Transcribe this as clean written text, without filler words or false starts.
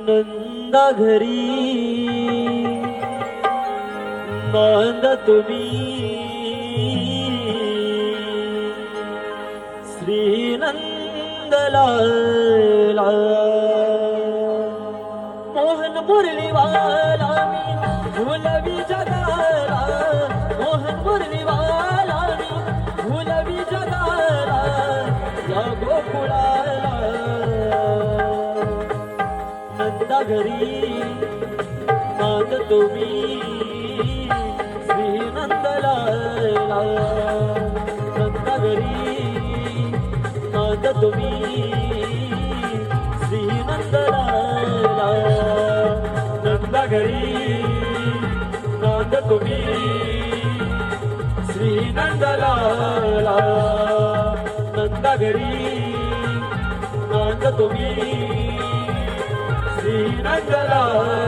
नंदा घरी नंद तुम्ही श्री नंदलाला मोहन मुरलीवाला मी भुलवी जगाला मोहन मुरलीवाला मी भुलवी जगाला या गोकुळाला नंदा घरी नांद तुम्ही श्री नंदलाला नंदा घरी नांद तुम्ही श्री नंदलाला नंदा घरी नांद तुम्ही श्री नंदलाला नंदा घरी नांद तुम्ही श्री नंदलाला